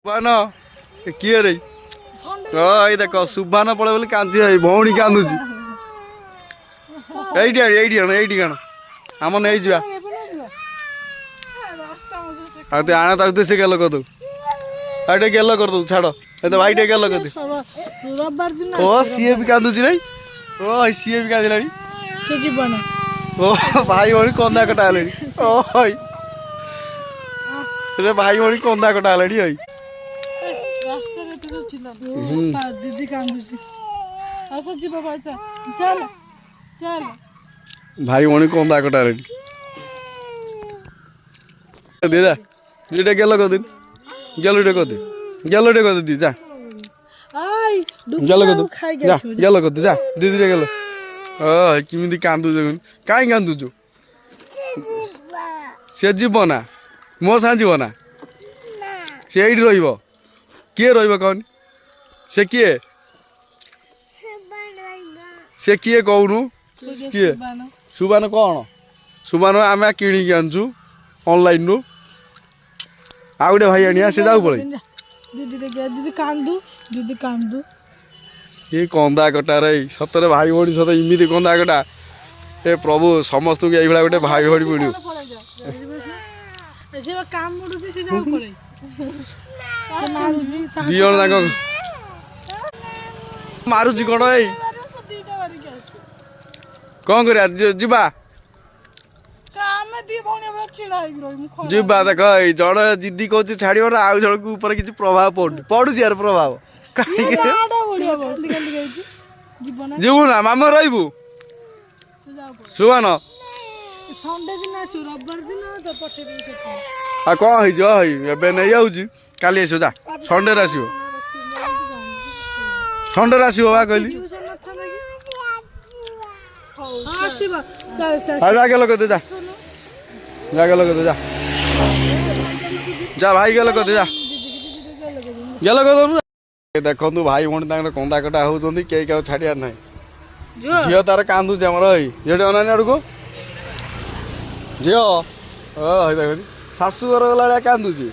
सुभान किए रे ये देख सुभान पड़े बोली कांची भौणी कांदुची एइटी कण आम नहीं जा आने तक से गेल कर दू आटे गेल कर दू छाड़ ए भाई टे गेल कर दे ओ सीए भी कांदुची रे ओ सीए भी कांदिलानी ओ भाई भौणी कंदा कटा हलेनी ओ रे भाई भौणी कंदा कटा हलेनी ओई दीदी कांदुची असं जी बाबा चल चल भाई भौणी कंदा कटा हलेनी दीदा दीटा गेल कर दिन गेलटे कर दे गेलटे कर दे जा आई गेल कर दे जा गेल कर दे जा दीदी रे गेल किमिति कांदुछु काई कांदुछु से जीव ना मो सा जीव ना से एइठी रहिबो किए रहिबो कौन से किए से किए कहूनु किए सुबान कौन सुबान आम किणिकी आनछु ऑनलाइन रू आ गोटे भाई आनिया से जाऊ पड़े दीदी कांदू ये कंदा कटा रे सतरे भाई भौणी सत इमिति कंदा कटा ए प्रभु समस्त को यही गोटे भाई भौणी मिलू काम मुडुची से जाऊ पड़े से मारुची दी जन मारुची कौन ए कौन करिया जीवा जीवा देख जन जिद्दी कौच छाड़ आउ जन को ऊपर किसी प्रभाव पड़ू यार प्रभाव जीवु ना मामा रहीबू सुभान संडे दिन आसु रविवार दिन तो पठे आ कौन है नहीं आऊँ काली आस जा संडे आसो संडे आसो बा कहली जा गेल कर दे जा जा गेल कर दे जा जा भाई गेल कर दे जा गेल कर दे देखु भाई भौणी कंदा कटा होती कई क्या छाड़ियार ना झील तार कांदुचे आमर झील अनानी आड़ को झील शाशु घर गला कांदुची